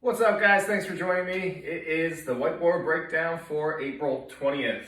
What's up, guys? Thanks for joining me. It is the Whiteboard Breakdown for April 20th.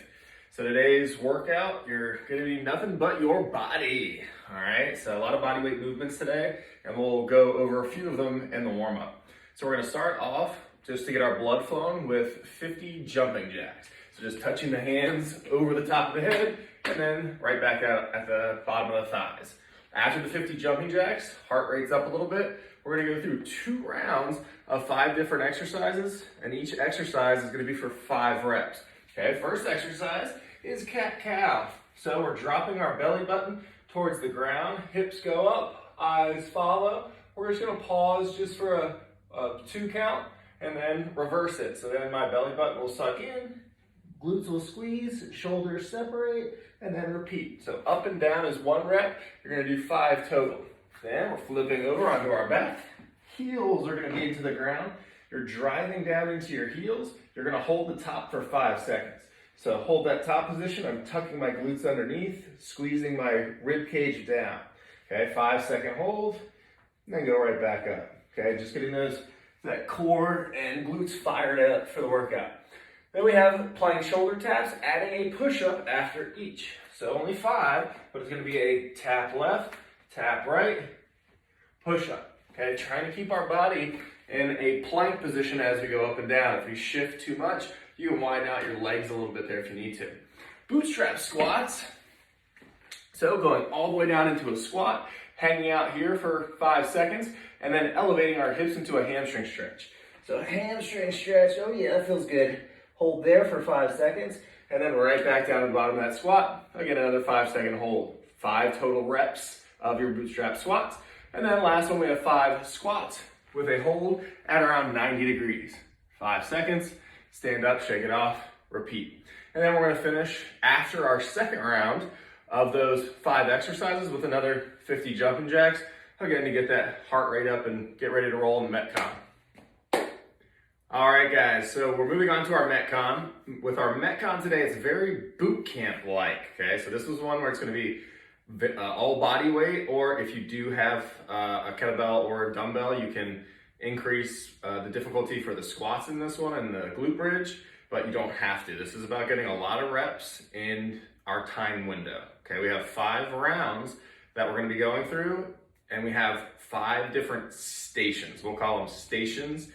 So today's workout, you're gonna be nothing but your body. All right, so a lot of body weight movements today, and we'll go over a few of them in the warm-up. So we're gonna start off, just to get our blood flowing, with 50 jumping jacks. So just touching the hands over the top of the head, and then right back out at the bottom of the thighs. After the 50 jumping jacks, heart rate's up a little bit. We're gonna go through 2 rounds of 5 different exercises, and each exercise is gonna be for 5 reps. Okay, first exercise is cat-cow. So we're dropping our belly button towards the ground, hips go up, eyes follow. We're just gonna pause just for a 2 count, and then reverse it. So then my belly button will suck in, glutes will squeeze, shoulders separate, and then repeat. So up and down is 1 rep. You're gonna do 5 total. Then we're flipping over onto our back. Heels are gonna be into the ground. You're driving down into your heels. You're gonna hold the top for 5 seconds. So hold that top position. I'm tucking my glutes underneath, squeezing my rib cage down. Okay, 5-second hold, and then go right back up. Okay, just getting that core and glutes fired up for the workout. Then we have plank shoulder taps, adding a push-up after each. So only 5, but it's gonna be a tap left, tap right, push up. Okay, trying to keep our body in a plank position as we go up and down. If you shift too much, you can widen out your legs a little bit there if you need to. Bootstrap squats. So going all the way down into a squat, hanging out here for 5 seconds, and then elevating our hips into a hamstring stretch. So hamstring stretch, oh yeah, that feels good. Hold there for 5 seconds, and then right back down to the bottom of that squat. Again, another 5-second hold. 5 total reps of your bootstrap squats. And then last one, we have 5 squats with a hold at around 90 degrees. 5 seconds, stand up, shake it off, repeat. And then we're gonna finish after our second round of those 5 exercises with another 50 jumping jacks, again, to get that heart rate up and get ready to roll in Metcon. All right, guys, so we're moving on to our Metcon. With our Metcon today, it's very boot camp-like, okay? So this was one where it's gonna be all body weight, or if you do have a kettlebell or a dumbbell, you can increase the difficulty for the squats in this one and the glute bridge, but you don't have to. This is about getting a lot of reps in our time window. Okay, we have 5 rounds that we're gonna be going through, and we have 5 different stations. We'll call them stations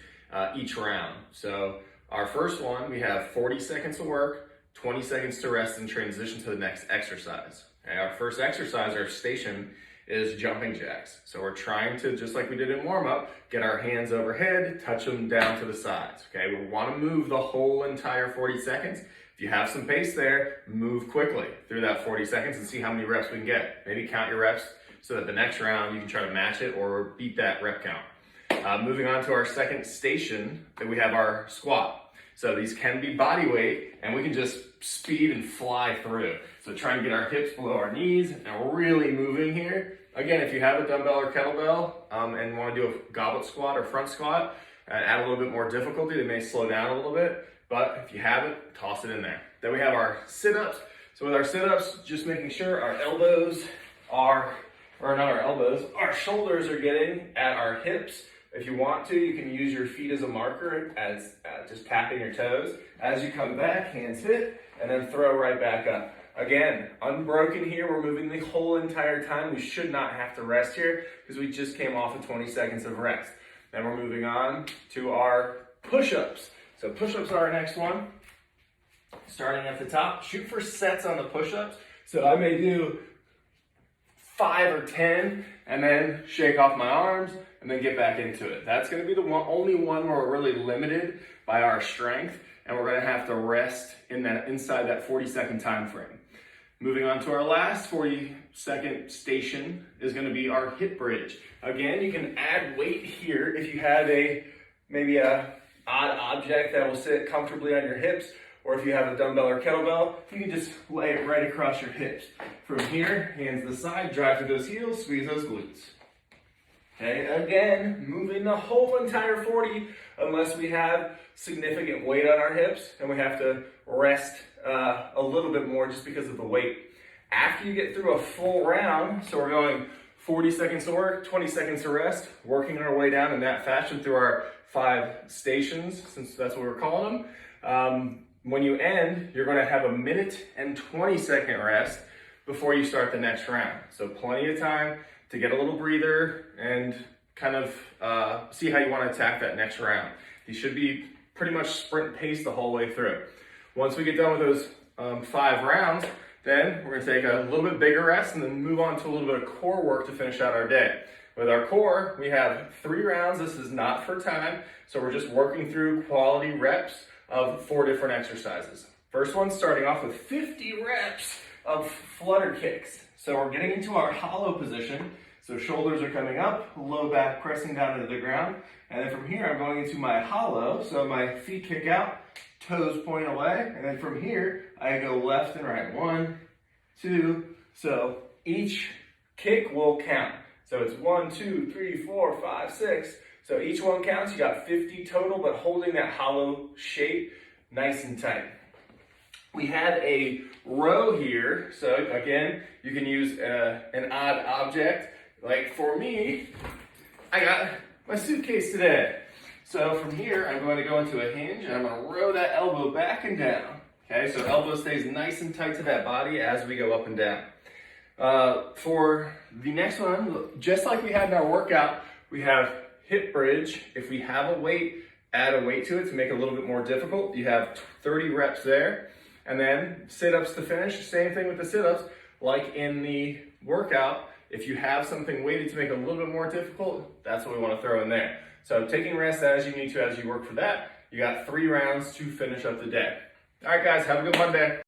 each round. So our first one, we have 40 seconds of work, 20 seconds to rest, and transition to the next exercise. Okay, our first exercise, our station, is jumping jacks. So we're trying to, just like we did in warm-up, get our hands overhead, touch them down to the sides. Okay, we wanna move the whole entire 40 seconds. If you have some pace there, move quickly through that 40 seconds and see how many reps we can get. Maybe count your reps so that the next round you can try to match it or beat that rep count. Moving on to our second station, that we have our squat. So these can be body weight, and we can just speed and fly through. So trying to get our hips below our knees and really moving here. Again, if you have a dumbbell or kettlebell and want to do a goblet squat or front squat, add a little bit more difficulty, they may slow down a little bit, but if you have it, toss it in there. Then we have our sit-ups. So with our sit-ups, just making sure our elbows are, or not our elbows, our shoulders are getting at our hips. If you want to, you can use your feet as a marker, as just tapping your toes. As you come back, hands hit, and then throw right back up. Again, unbroken here, we're moving the whole entire time. We should not have to rest here because we just came off of 20 seconds of rest. Then we're moving on to our push-ups. So push-ups are our next one. Starting at the top, shoot for sets on the push-ups. So I may do 5 or 10, and then shake off my arms, and then get back into it. That's gonna be the only one where we're really limited by our strength, and we're gonna have to rest inside that 40-second time frame. Moving on to our last 40-second station is gonna be our hip bridge. Again, you can add weight here if you have maybe a odd object that will sit comfortably on your hips, or if you have a dumbbell or kettlebell, you can just lay it right across your hips. From here, hands to the side, drive through those heels, squeeze those glutes. Okay, again, moving the whole entire 40 unless we have significant weight on our hips and we have to rest a little bit more just because of the weight. After you get through a full round, so we're going 40 seconds to work, 20 seconds to rest, working our way down in that fashion through our 5 stations, since that's what we're calling them. When you end, you're gonna have a minute and 20-second rest before you start the next round. So plenty of time to get a little breather and kind of see how you wanna attack that next round. You should be pretty much sprint pace the whole way through. Once we get done with those 5 rounds, then we're gonna take a little bit bigger rest and then move on to a little bit of core work to finish out our day. With our core, we have 3 rounds. This is not for time, so we're just working through quality reps of 4 different exercises. First one, starting off with 50 reps of flutter kicks. So we're getting into our hollow position. So shoulders are coming up, low back pressing down into the ground. And then from here, I'm going into my hollow. So my feet kick out, toes point away. And then from here, I go left and right. 1, 2. So each kick will count. So it's 1, 2, 3, 4, 5, 6. So each one counts. You got 50 total, but holding that hollow shape nice and tight. We have a row here. So again, you can use an odd object. Like for me, I got my suitcase today. So from here, I'm going to go into a hinge and I'm going to row that elbow back and down. Okay, so elbow stays nice and tight to that body as we go up and down. For the next one, just like we had in our workout, we have hip bridge. If we have a weight, add a weight to it to make it a little bit more difficult. You have 30 reps there. And then sit-ups to finish. Same thing with the sit-ups. Like in the workout, if you have something weighted to make it a little bit more difficult, that's what we want to throw in there. So taking rest as you need to as you work for that. You got 3 rounds to finish up the day. All right, guys, have a good Monday.